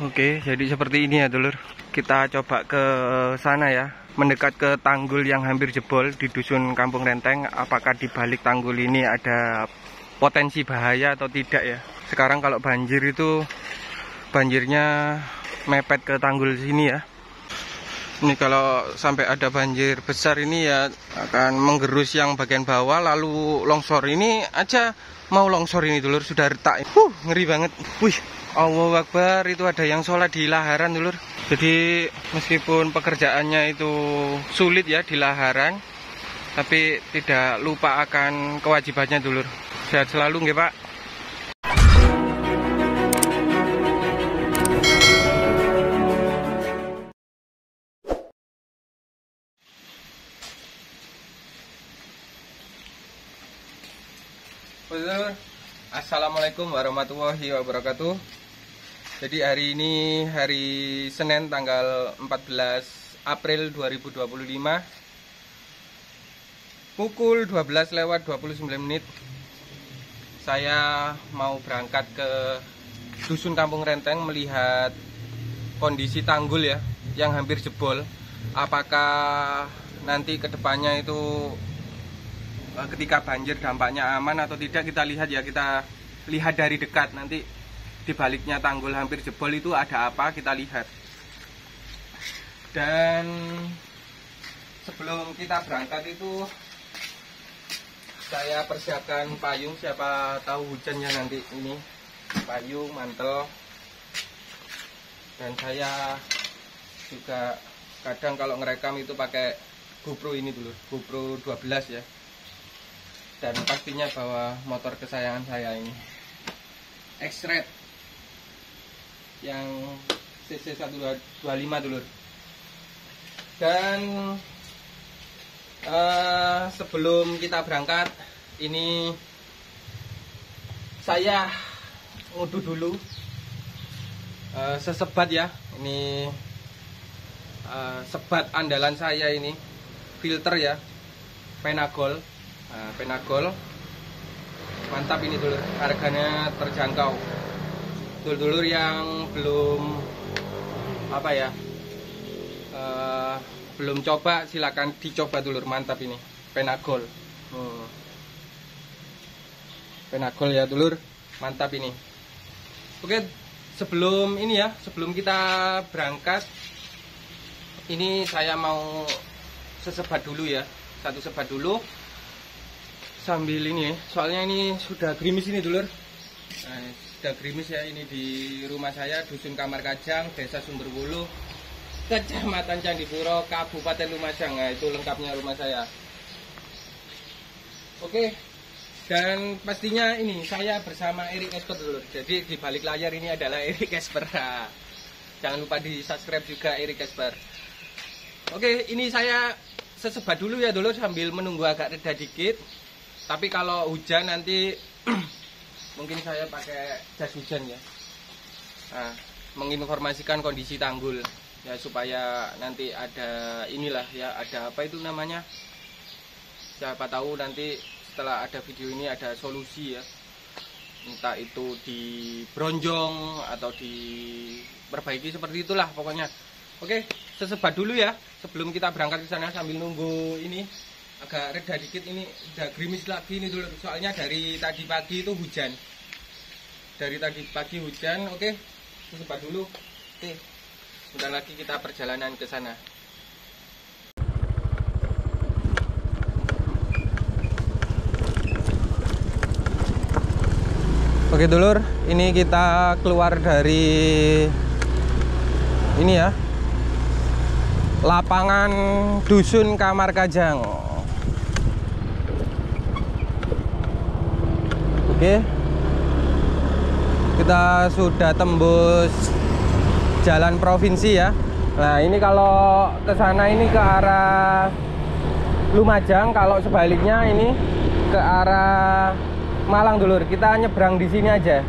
Oke, jadi seperti ini ya dulur. Kita coba ke sana ya, mendekat ke tanggul yang hampir jebol di dusun Kampung Renteng. Apakah di balik tanggul ini ada potensi bahaya atau tidak ya? Sekarang kalau banjir itu banjirnya mepet ke tanggul sini ya. Ini kalau sampai ada banjir besar ini ya akan menggerus yang bagian bawah lalu longsor. Ini aja mau longsor ini dulur, sudah retak. Ngeri banget. Wih, Allahu Akbar, itu ada yang sholat di laharan dulur. Jadi meskipun pekerjaannya itu sulit ya di laharan, tapi tidak lupa akan kewajibannya dulur. Sehat selalu nggih Pak. Assalamualaikum warahmatullahi wabarakatuh. Jadi hari ini hari Senin tanggal 14 April 2025 pukul 12:29. Saya mau berangkat ke dusun Kampung Renteng melihat kondisi tanggul ya yang hampir jebol. Apakah nanti kedepannya itu ketika banjir dampaknya aman atau tidak, kita lihat ya, kita lihat dari dekat. Nanti di baliknya tanggul hampir jebol itu ada apa, kita lihat. Dan sebelum kita berangkat itu saya persiapkan payung, siapa tahu hujannya nanti. Ini payung, mantel. Dan saya juga kadang kalau ngerekam itu pakai GoPro ini dulu, GoPro 12 ya. Dan pastinya bawa motor kesayangan saya ini, X-Red yang CC 125 dulur. Dan sebelum kita berangkat ini saya ngudu dulu sesebat ya. Ini sebat andalan saya ini, filter ya, Penagol. Nah, Penagol mantap ini dulur, harganya terjangkau. Dulur-dulur yang belum belum coba, silakan dicoba dulur, mantap ini Penagol. Penagol ya dulur, mantap ini. Oke, sebelum ini ya, sebelum kita berangkat ini saya mau sesebat dulu ya, satu sebat dulu sambil ini, soalnya ini sudah gerimis ini dulur. Nah, sudah gerimis ya, ini di rumah saya, dusun Kamar Kajang, desa Sumberwulu, kecamatan Candipuro, Kabupaten Lumajang. Nah, itu lengkapnya rumah saya. Oke, dan pastinya ini saya bersama Erik Esper dulur. Jadi di balik layar ini adalah Erik Esper. Jangan lupa di subscribe juga Erik Esper. Oke, ini saya sesebat dulu ya dulur, sambil menunggu agak reda dikit. Tapi kalau hujan nanti mungkin saya pakai jas hujan ya. Nah, menginformasikan kondisi tanggul ya, supaya nanti ada inilah ya, ada apa itu namanya, siapa tahu nanti setelah ada video ini ada solusi ya, entah itu dibronjong atau diperbaiki, seperti itulah pokoknya. Oke, sesebat dulu ya sebelum kita berangkat ke sana, sambil nunggu ini agak reda dikit. Ini udah gerimis lagi ini dulu, soalnya dari tadi pagi itu hujan. Dari tadi pagi hujan. Oke, sesebat dulu. Oke, sebentar lagi kita perjalanan ke sana. Oke dulur, ini kita keluar dari ini ya, lapangan dusun Kamar Kajang. Oke, kita sudah tembus jalan provinsi ya. Nah, ini kalau ke sana ini ke arah Lumajang, kalau sebaliknya ini ke arah Malang dulur. Kita nyebrang di sini aja.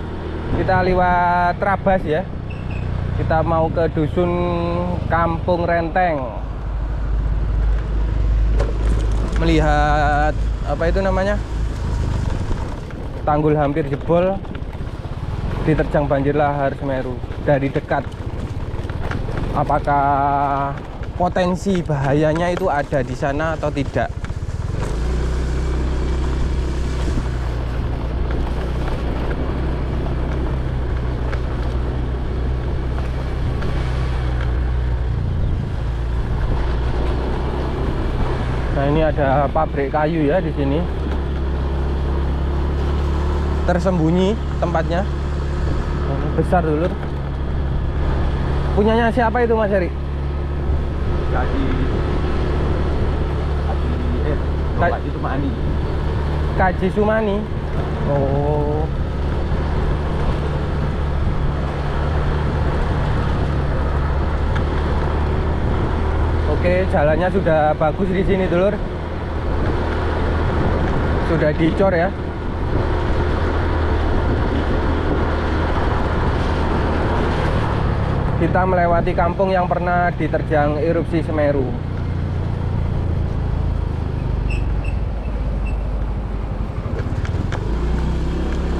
Kita lewat Trabas ya. Kita mau ke dusun Kampung Renteng. Melihat apa itu namanya? Tanggul hampir jebol diterjang banjir lahar Semeru. dari dekat apakah potensi bahayanya itu ada di sana atau tidak. Nah, ini ada pabrik kayu ya di sini. Tersembunyi tempatnya. Besar dulu. Punyanya siapa itu Mas Heri? Kaji Sumani. Kaji Sumani. Oh. Oke, jalannya sudah bagus di sini, Dulur. Sudah dicor ya. Kita melewati kampung yang pernah diterjang erupsi Semeru.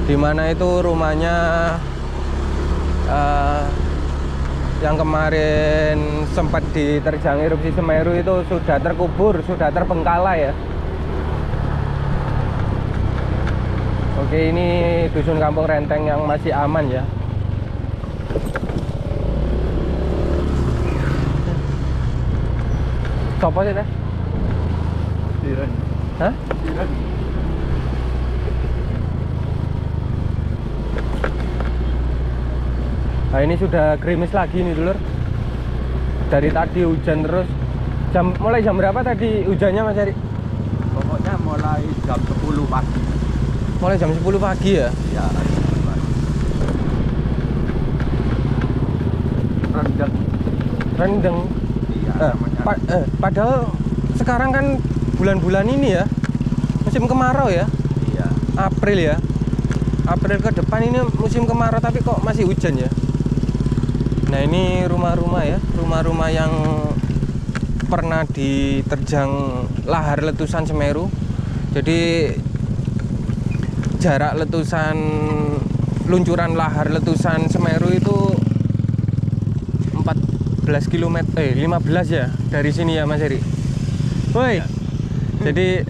Di mana itu rumahnya yang kemarin sempat diterjang erupsi Semeru itu sudah terkubur, sudah terbengkalai ya. Oke, ini dusun kampung Renteng yang masih aman ya. Sopo sih teh? Siren. Hah? Siren. Nah, ini sudah gerimis lagi nih, Dulur. Dari tadi hujan terus. Mulai jam berapa tadi hujannya, Mas Heri? Pokoknya mulai jam 10 pagi. Mulai jam 10 pagi ya? Ya. Rendeng. Rendeng. Iya, padahal sekarang kan bulan-bulan ini ya, musim kemarau ya. Iya. April ya. April ke depan ini musim kemarau tapi kok masih hujan ya. Nah, ini rumah-rumah ya, rumah-rumah yang pernah diterjang lahar letusan Semeru. Jadi jarak letusan luncuran lahar letusan Semeru itu 14 km 15 ya dari sini ya Mas Heri. Woi. Ya. Jadi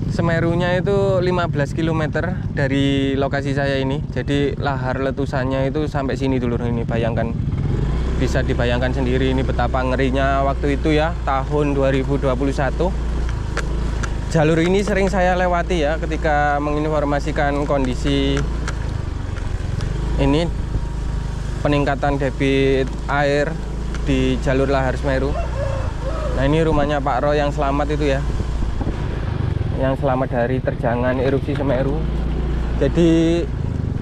Semerunya itu 15 km dari lokasi saya ini. Jadi lahar letusannya itu sampai sini dulu. Ini bayangkan, bisa dibayangkan sendiri ini betapa ngerinya waktu itu ya, tahun 2021. Jalur ini sering saya lewati ya ketika menginformasikan kondisi ini peningkatan debit air di jalur lahar Semeru. Nah, ini rumahnya Pak Roy yang selamat itu ya, yang selamat dari terjangan erupsi Semeru. Jadi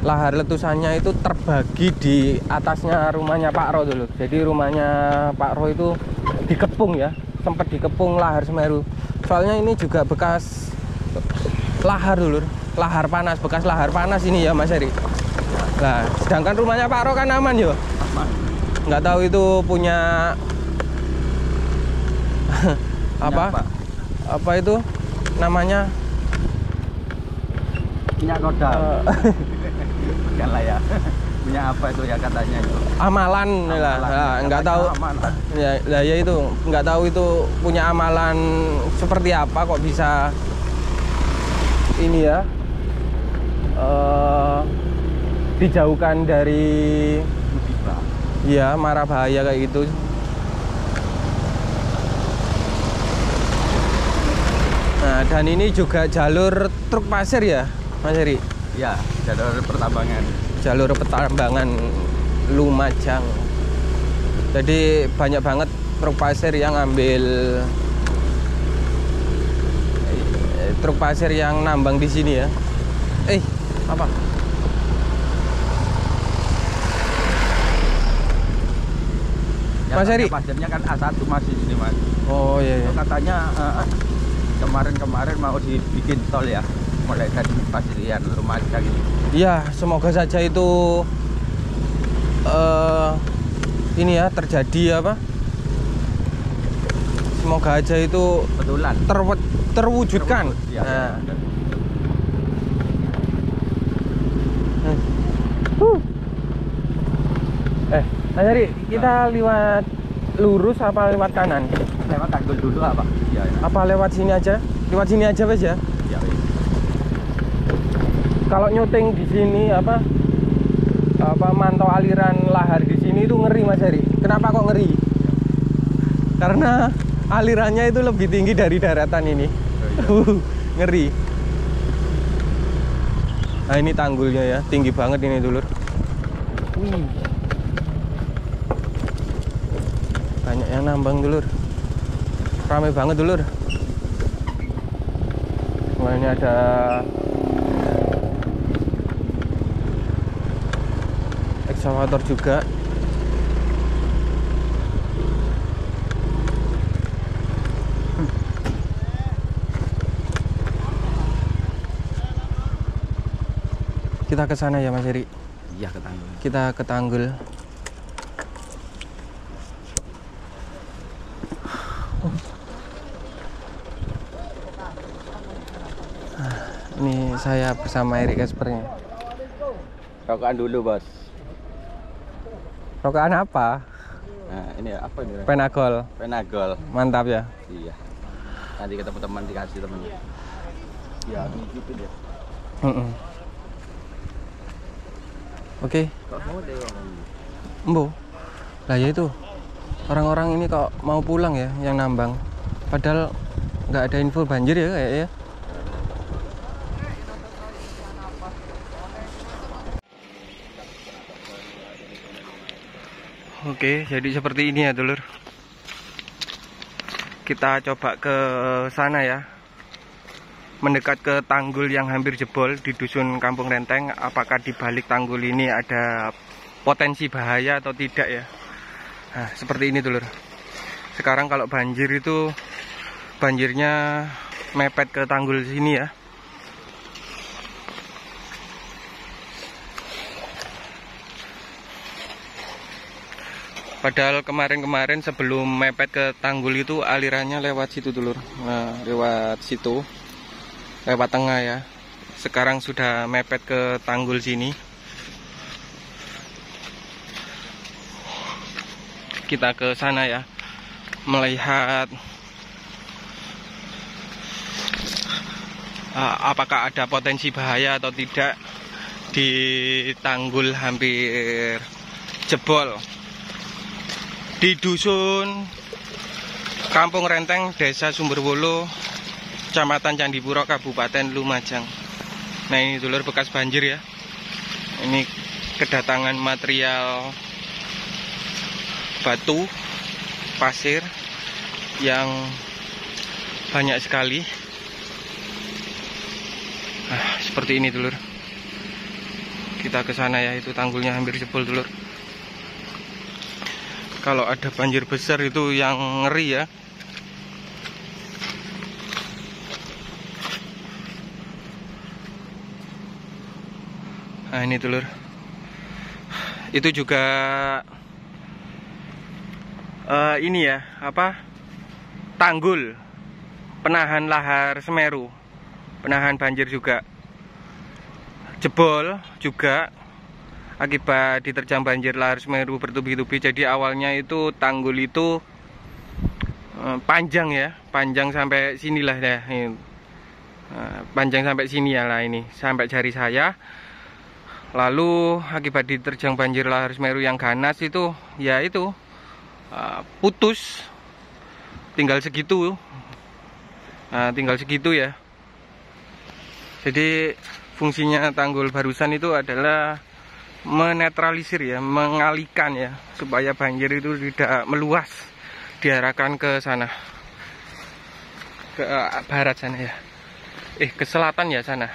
lahar letusannya itu terbagi di atasnya rumahnya Pak Roy dulu. Jadi rumahnya Pak Roy itu dikepung ya, sempat dikepung lahar Semeru. Soalnya ini juga bekas lahar dulu, lahar panas, bekas lahar panas ini ya Mas Heri. Nah, sedangkan rumahnya Pak Roy kan aman yo. Aman. Nggak tahu itu punya apa itu namanya, punya kodam. Bukan lah ya. Punya apa itu ya katanya itu? Amalan lah. Nah, nggak tahu. Ya itu nggak tahu itu punya amalan seperti apa kok bisa ini ya, dijauhkan dari ya mara bahaya kayak gitu. Nah, dan ini juga jalur truk pasir ya Mas Heri? Ya, jalur pertambangan. Jalur pertambangan Lumajang. Jadi banyak banget truk pasir yang ambil, truk pasir yang nambang di sini ya. Apa? Mas Heri? Pasirnya kan A1 masih sini Mas. Oh iya. Itu katanya kemarin mau dibikin tol ya, mulai dari Pasirian Lumajang ini. Iya, semoga saja itu ini ya terjadi apa? Semoga aja itu betulan terwujudkan. Ya, nah. Nah, jadi kita lewat lurus apa lewat kanan? Lewat Tanggul dulu apa? Ya, ya. Apa lewat sini aja? Lewat sini aja wes ya. Ya, ya. Kalau nyuting di sini apa mantau aliran lahar di sini itu ngeri Mas Heri. Kenapa kok ngeri? Karena alirannya itu lebih tinggi dari daratan ini. Oh, iya. Ngeri. Nah ini tanggulnya ya, tinggi banget ini dulur. Banyak yang nambang dulur. Ramai banget dulur. Wah ini ada ekskavator juga. Kita ke sana ya Mas Heri. Iya, ke Tanggul. Kita ke Tanggul. Ini saya bersama Erik Caspernya. Rokokan dulu, Bos. Rokokan apa? Nah, ini apa ini? Penagol. Penagol. Mantap ya. Iya. Nanti ketemu teman dikasih temennya. Ya, gitu deh. Oke. Kok mau deh orang? Embo. Lah ya itu. Orang-orang ini kok mau pulang ya yang nambang. Padahal nggak ada info banjir ya kayaknya. Oke, jadi seperti ini ya dulur. Kita coba ke sana ya. Mendekat ke tanggul yang hampir jebol di dusun Kampung Renteng. Apakah di balik tanggul ini ada potensi bahaya atau tidak ya? Nah, seperti ini dulur. Sekarang kalau banjir itu banjirnya mepet ke tanggul sini ya. Padahal kemarin-kemarin sebelum mepet ke tanggul itu alirannya lewat situ dulur. Nah, lewat situ. Lewat tengah ya. Sekarang sudah mepet ke tanggul sini. Kita ke sana ya. Melihat apakah ada potensi bahaya atau tidak di tanggul hampir jebol di dusun Kampung Renteng, Desa Sumberwulu, Kecamatan Candipuro, Kabupaten Lumajang. Nah ini dulur bekas banjir ya. Ini kedatangan material batu, pasir yang banyak sekali. Nah, seperti ini dulur. Kita ke sana ya, itu tanggulnya hampir jebol dulur. Kalau ada banjir besar itu yang ngeri ya. Nah ini dulur. Itu juga ini ya, apa? Tanggul penahan lahar Semeru. Penahan banjir juga. Jebol juga akibat diterjang banjir lahar Semeru bertubi-tubi. Jadi awalnya itu tanggul itu panjang ya, panjang sampai sinilah ya. Panjang sampai sini ya lah ini, sampai jari saya. Lalu akibat diterjang banjir lahar Semeru yang ganas itu, ya itu putus, tinggal segitu, tinggal segitu ya. Jadi fungsinya tanggul barusan itu adalah menetralisir ya, mengalihkan ya, supaya banjir itu tidak meluas, diarahkan ke sana, ke barat sana ya, ke selatan ya sana.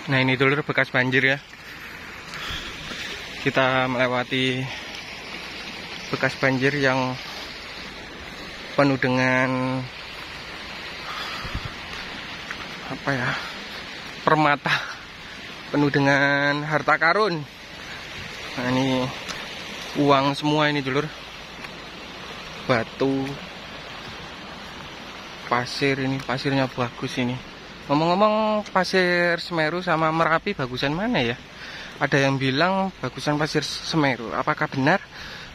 Nah ini dulur bekas banjir ya. Kita melewati bekas banjir yang penuh dengan apa ya, permata, penuh dengan harta karun. Nah ini uang semua ini dulur. Batu, pasir, ini pasirnya bagus ini. Ngomong-ngomong, pasir Semeru sama Merapi bagusan mana ya? Ada yang bilang bagusan pasir Semeru. Apakah benar?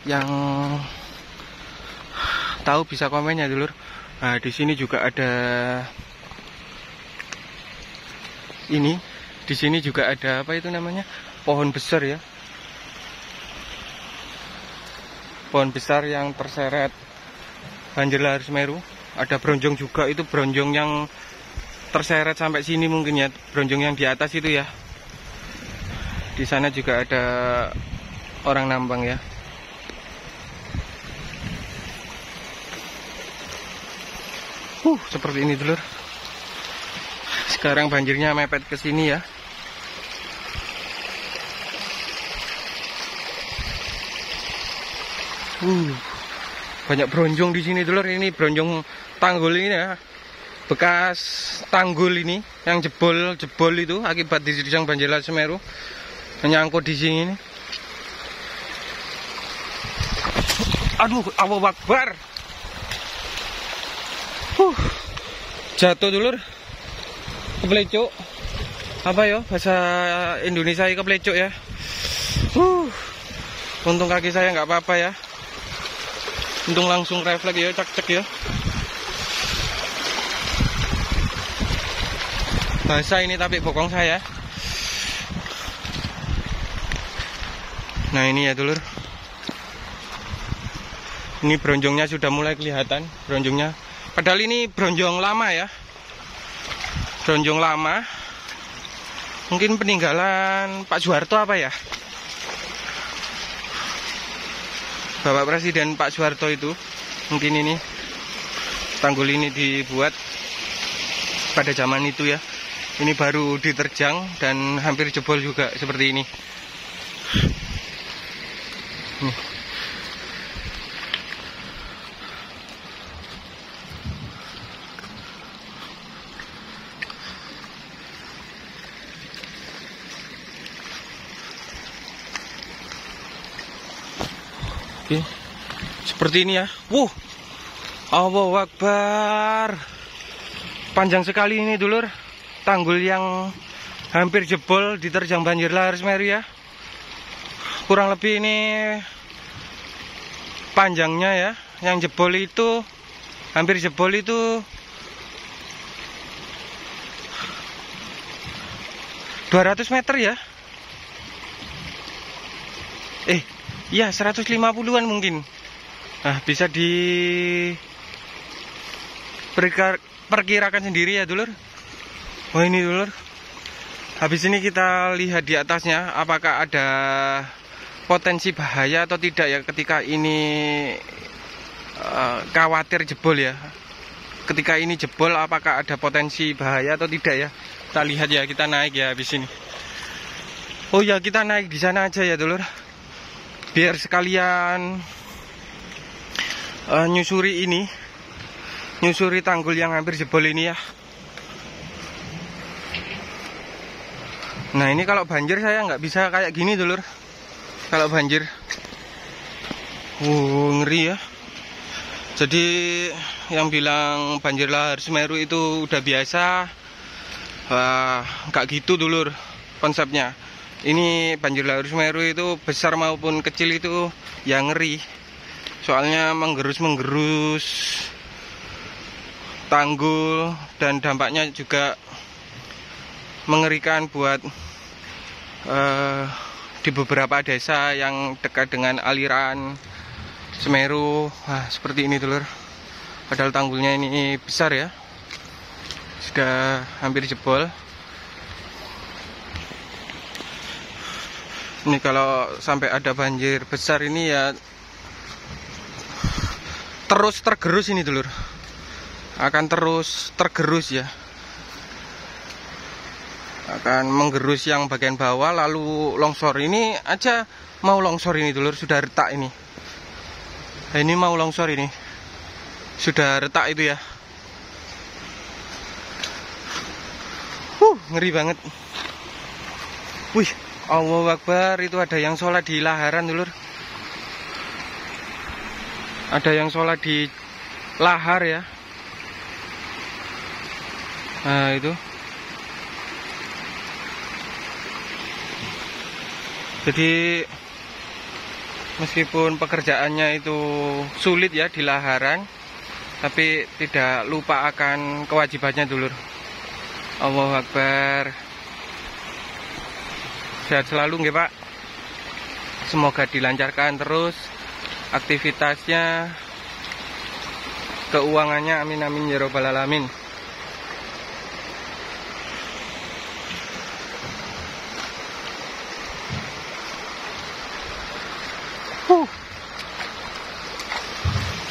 Yang tahu bisa komen ya, dulur. Nah, di sini juga ada ini. Di sini juga ada apa itu namanya? Pohon besar ya. Pohon besar yang terseret banjir lahar Semeru. Ada bronjong juga, itu bronjong yang terseret sampai sini mungkin ya, bronjong yang di atas itu ya. Di sana juga ada orang nambang ya. Seperti ini dulur. Sekarang banjirnya mepet ke sini ya. Banyak bronjong di sini dulur. Ini bronjong tanggul ini ya. Bekas tanggul ini yang jebol itu akibat diterjang banjir lahar Semeru. Menyangkut di sini nih. Aduh, Allahu Akbar. Jatuh dulur. Keplecuk. Apa ya bahasa Indonesia keplecuk ya. Untung kaki saya nggak apa-apa ya. Untung langsung refleks ya, cek ya. Basah ini tapi bokong saya. Nah ini ya dulur. Ini bronjongnya sudah mulai kelihatan. Bronjongnya. Padahal ini bronjong lama ya. Bronjong lama. Mungkin peninggalan Pak Soeharto apa ya. Bapak Presiden Pak Soeharto itu. Mungkin ini. Tanggul ini dibuat pada zaman itu ya. Ini baru diterjang dan hampir jebol juga seperti ini. Nih. Oke. Seperti ini ya. Allahu Akbar. Panjang sekali ini dulur. Tanggul yang hampir jebol diterjang banjir lahar Semeru ya. Kurang lebih ini panjangnya ya. Yang jebol itu hampir jebol itu 200 meter ya. Iya 150-an mungkin. Nah bisa diperkirakan sendiri ya dulur. Oh ini dulur. Habis ini kita lihat di atasnya apakah ada potensi bahaya atau tidak ya ketika ini khawatir jebol ya. Ketika ini jebol apakah ada potensi bahaya atau tidak ya. Kita lihat ya, kita naik ya habis ini. Oh ya kita naik di sana aja ya dulur. Biar sekalian nyusuri ini. Nyusuri tanggul yang hampir jebol ini ya. Nah ini kalau banjir saya nggak bisa kayak gini dulur. Kalau banjir ngeri ya. Jadi yang bilang banjir lahar Semeru itu udah biasa, nggak gitu dulur konsepnya. Ini banjir lahar Semeru itu besar maupun kecil itu yang ngeri. Soalnya menggerus tanggul dan dampaknya juga mengerikan buat di beberapa desa yang dekat dengan aliran Semeru. Seperti ini dulur. Padahal tanggulnya ini besar ya. Sudah hampir jebol. Ini kalau sampai ada banjir besar ini ya terus tergerus ini dulur. Akan terus tergerus ya. Akan menggerus yang bagian bawah lalu longsor. Ini aja mau longsor ini dulur, sudah retak ini. Nah, ini mau longsor ini. Sudah retak itu ya. Ngeri banget. Wih, Allahu Akbar, itu ada yang sholat di laharan dulur. Ada yang sholat di lahar ya. Nah itu. Jadi meskipun pekerjaannya itu sulit ya di laharan, tapi tidak lupa akan kewajibannya dulur. Allahu Akbar. Sehat selalu nggih Pak. Semoga dilancarkan terus aktivitasnya, keuangannya, amin amin ya robbal alamin.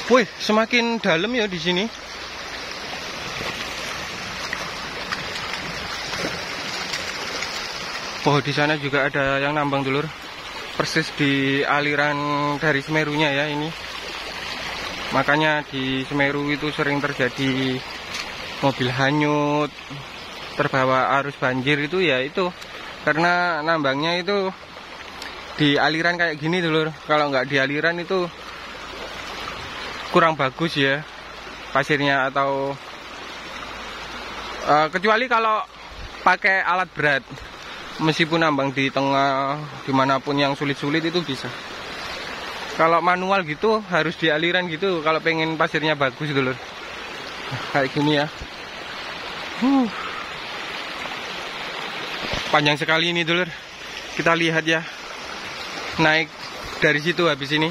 Wih, semakin dalam ya di sini. Oh, di sana juga ada yang nambang dulur. Persis di aliran dari Semerunya ya ini. Makanya di Semeru itu sering terjadi mobil hanyut, terbawa arus banjir itu ya itu. Karena nambangnya itu di aliran kayak gini dulur. Kalau nggak di aliran itu kurang bagus ya pasirnya, atau kecuali kalau pakai alat berat, meskipun nambang di tengah dimanapun yang sulit-sulit itu bisa. Kalau manual gitu harus di aliran gitu kalau pengen pasirnya bagus dulur. Kayak gini ya. Panjang sekali ini dulur. Kita lihat ya, naik dari situ habis ini.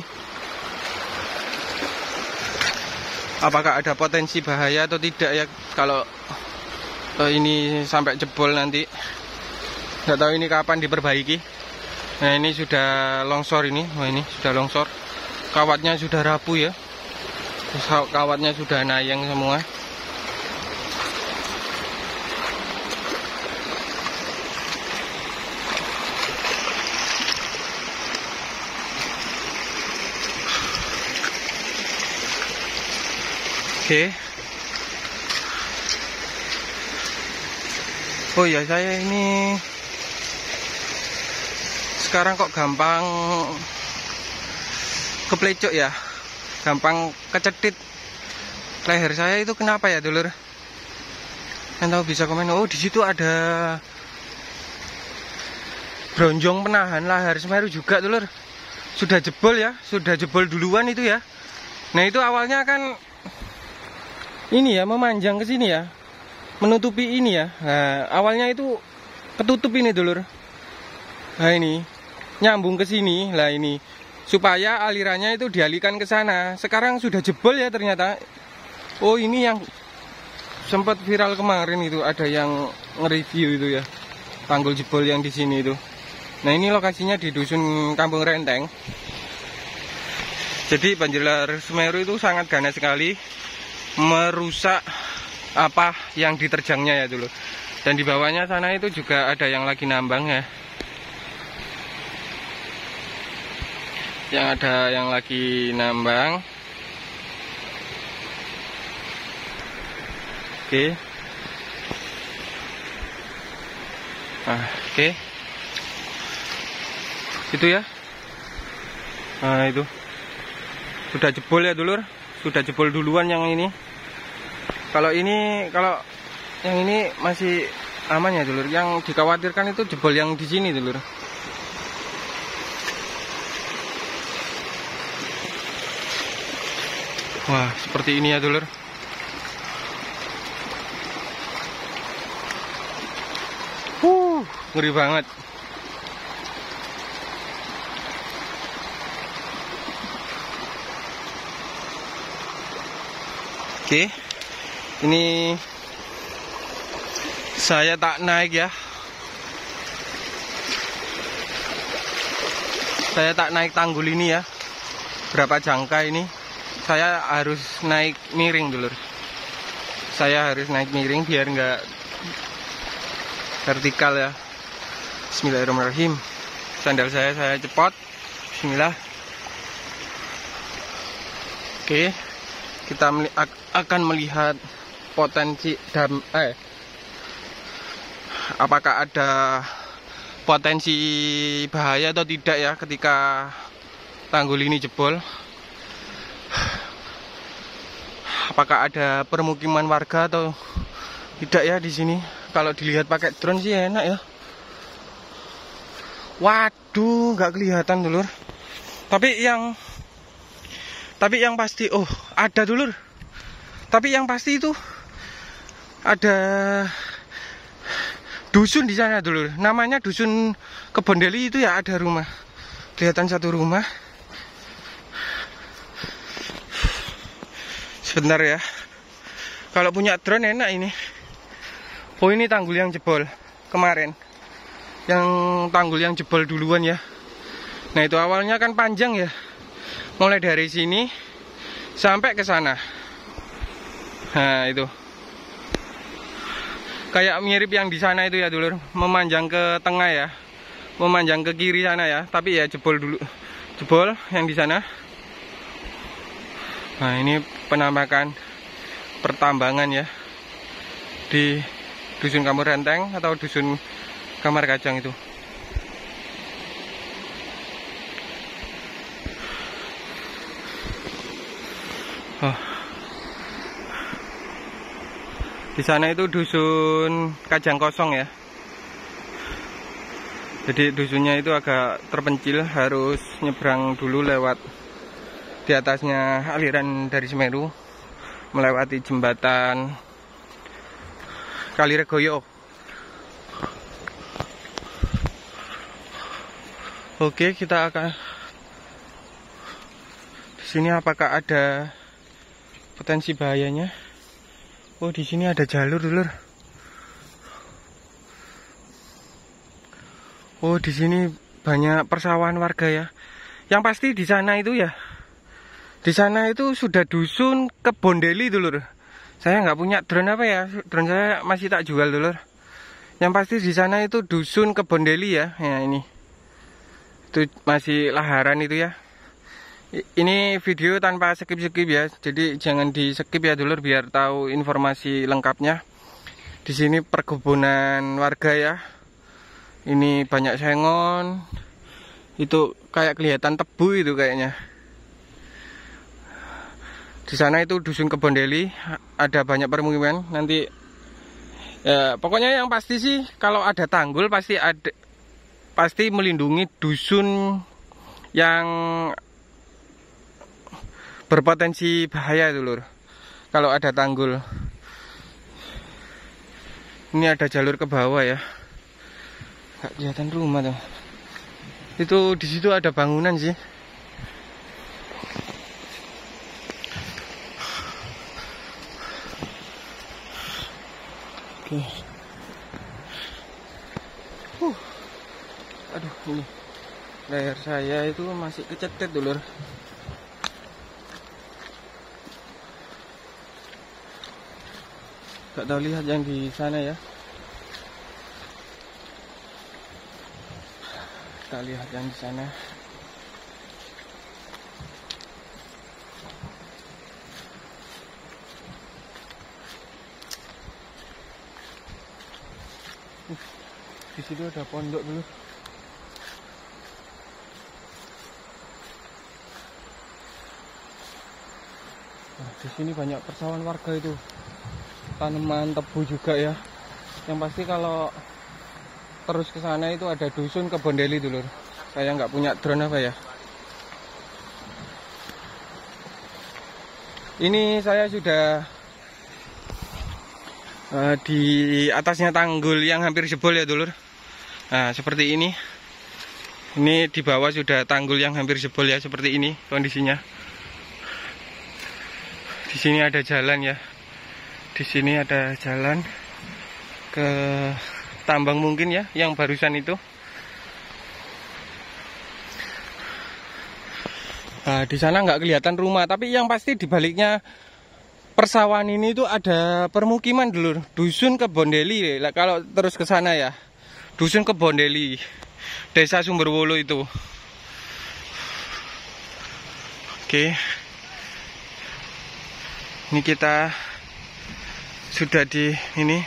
Apakah ada potensi bahaya atau tidak ya kalau ini sampai jebol nanti. Nggak tahu ini kapan diperbaiki. Nah ini sudah longsor ini. Wah ini sudah longsor. Kawatnya sudah rapuh ya. Kawatnya sudah nayang semua. Oke. Oh ya, saya ini sekarang kok gampang keplecok ya, gampang kecetit leher saya itu, kenapa ya dulur? Yang tahu bisa komen. Oh, di situ ada bronjong penahan lahar Semeru juga dulur. Sudah jebol ya, sudah jebol duluan itu ya. Nah itu awalnya kan ini ya, memanjang ke sini ya, menutupi ini ya. Nah, awalnya itu ketutup ini dulur. Nah, ini nyambung ke sini. Lah ini supaya alirannya itu dialihkan ke sana. Sekarang sudah jebol ya ternyata. Oh, ini yang sempat viral kemarin itu, ada yang nge-review itu ya. Tanggul jebol yang di sini itu. Nah, ini lokasinya di dusun Kampung Renteng. Jadi banjir lahar Semeru itu sangat ganas sekali, merusak apa yang diterjangnya ya dulu. Dan di bawahnya sana itu juga ada yang lagi nambang ya. Yang ada yang lagi nambang. Oke. Nah, oke. Itu ya. Nah, itu. Sudah jebol ya dulur. Sudah jebol duluan yang ini. Kalau yang ini masih aman ya dulur. Yang dikhawatirkan itu jebol yang di sini dulur. Wah, seperti ini ya dulur. Ngeri banget. Oke, ini saya tak naik ya. Saya tak naik tanggul ini ya. Berapa jangka ini? Saya harus naik miring dulu. Saya harus naik miring biar nggak vertikal ya. Bismillahirrahmanirrahim. Sandal saya cepot. Bismillah. Oke. Kita akan melihat potensi apakah ada potensi bahaya atau tidak ya ketika tanggul ini jebol. Apakah ada permukiman warga atau tidak ya di sini? Kalau dilihat pakai drone sih enak ya. Waduh. Waduh, nggak kelihatan dulur. Tapi yang pasti, oh ada dulur. Tapi yang pasti itu ada dusun di sana dulur. Namanya dusun Kebondeli itu ya, ada rumah. Kelihatan satu rumah. Sebentar ya. Kalau punya drone enak ini. Oh ini tanggul yang jebol kemarin. Yang tanggul yang jebol duluan ya. Nah itu awalnya kan panjang ya. Mulai dari sini sampai ke sana. Nah itu. Kayak mirip yang di sana itu ya dulur. Memanjang ke tengah ya. Memanjang ke kiri sana ya. Tapi ya jebol dulu. Jebol yang di sana. Nah ini penampakan pertambangan ya. Di dusun Kamur Renteng atau dusun Kamar Kajang itu. Oh. Di sana itu dusun Kajang Kosong ya. Jadi dusunnya itu agak terpencil, harus nyebrang dulu lewat di atasnya aliran dari Semeru, melewati jembatan Kaliregoyo. Oke, kita akan di sini. Apakah ada potensi bahayanya? Oh, di sini ada jalur, dulur. Oh, di sini banyak persawahan warga ya. Yang pasti di sana itu ya. Di sana itu sudah dusun Kebondeli, dulur. Saya nggak punya drone apa ya. Drone saya masih tak jual, dulur. Yang pasti di sana itu dusun Kebondeli ya. Ya ini. Itu masih laharan itu ya. Ini video tanpa skip-skip ya. Jadi jangan di skip ya, dulur, biar tahu informasi lengkapnya. Di sini perkebunan warga ya. Ini banyak sengon. Itu kayak kelihatan tebu itu kayaknya. Di sana itu dusun Kebondeli, ada banyak permukiman. Nanti ya, pokoknya yang pasti sih kalau ada tanggul pasti melindungi dusun yang berpotensi bahaya, dulur. Kalau ada tanggul. Ini ada jalur ke bawah ya. Gak kelihatan rumah tuh. Itu di situ ada bangunan sih. Oke. Aduh, ini layar saya itu masih kecetet, dulur. Gak tahu lihat yang di sana ya. Kita lihat yang di sana. Di situ ada pondok dulu. Nah, di sini banyak persawahan warga itu. Tanaman tebu juga ya. Yang pasti kalau terus ke sana itu ada dusun Kebondeli, dulur. Saya nggak punya drone apa ya. Ini saya sudah di atasnya tanggul yang hampir jebol ya, dulur. Nah, seperti ini. Ini di bawah sudah tanggul yang hampir jebol ya, seperti ini kondisinya. Di sini ada jalan ya. Di sini ada jalan ke tambang mungkin ya, yang barusan itu. Nah, di sana nggak kelihatan rumah, tapi yang pasti di baliknya persawahan ini tuh ada permukiman, dulur. Dusun Kebondeli. Kalau terus ke sana ya, dusun Kebondeli, Desa Sumberwulu itu. Oke. Ini kita sudah di ini.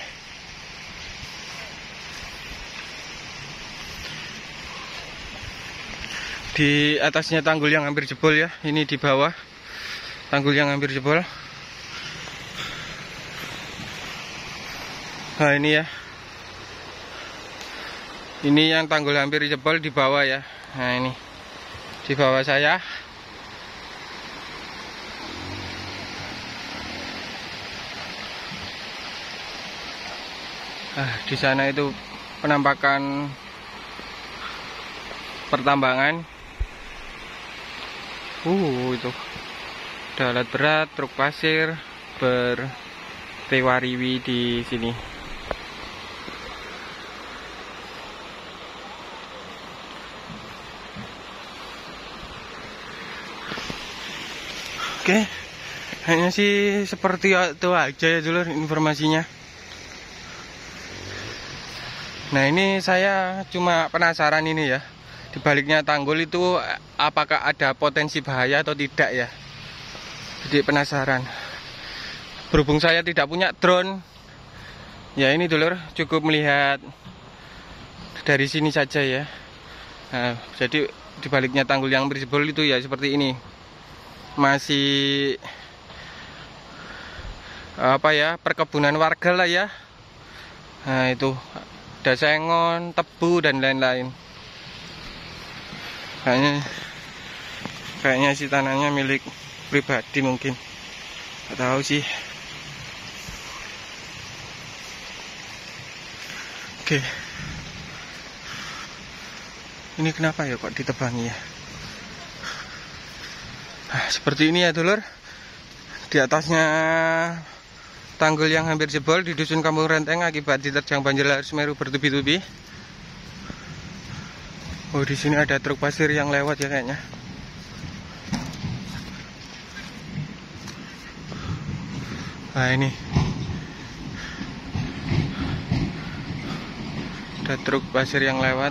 Di atasnya tanggul yang hampir jebol ya. Ini di bawah tanggul yang hampir jebol. Nah ini ya. Ini yang tanggul hampir jebol di bawah ya. Nah ini di bawah saya. Di sana itu penampakan pertambangan. Itu ada alat berat, truk pasir bertewariwi di sini. Oke, hanya sih seperti itu aja ya dulur informasinya. Nah ini saya cuma penasaran ini ya, di baliknya tanggul itu apakah ada potensi bahaya atau tidak ya. Jadi penasaran. Berhubung saya tidak punya drone, ya ini dulur cukup melihat dari sini saja ya. Nah, jadi di baliknya tanggul yang berjebol itu ya seperti ini. Masih apa ya, perkebunan warga lah ya. Nah itu ada sengon, tebu dan lain-lain. Kayaknya si tanahnya milik pribadi mungkin. Nggak tahu sih. Oke. Ini kenapa ya kok ditebangi ya? Nah, seperti ini ya dulur. Di atasnya tanggul yang hampir jebol di Dusun Kampung Renteng akibat diterjang banjir lahar Semeru bertubi-tubi. Di sini ada truk pasir yang lewat ya kayaknya. Nah ini ada truk pasir yang lewat.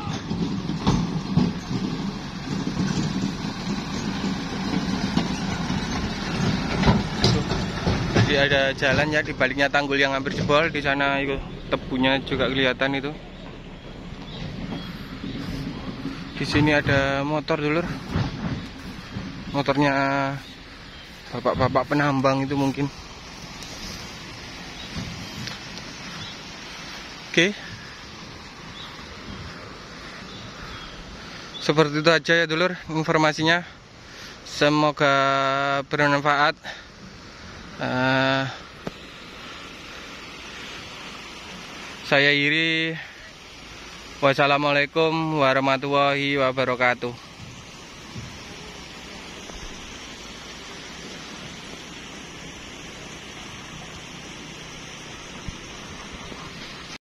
Jadi ada jalan ya di baliknya tanggul yang hampir jebol. Di sana itu tebunya juga kelihatan itu. Di sini ada motor dulur. Motornya bapak-bapak penambang itu mungkin. Oke. Seperti itu aja ya dulur informasinya. Semoga bermanfaat. Saya Iri. Wassalamualaikum warahmatullahi wabarakatuh.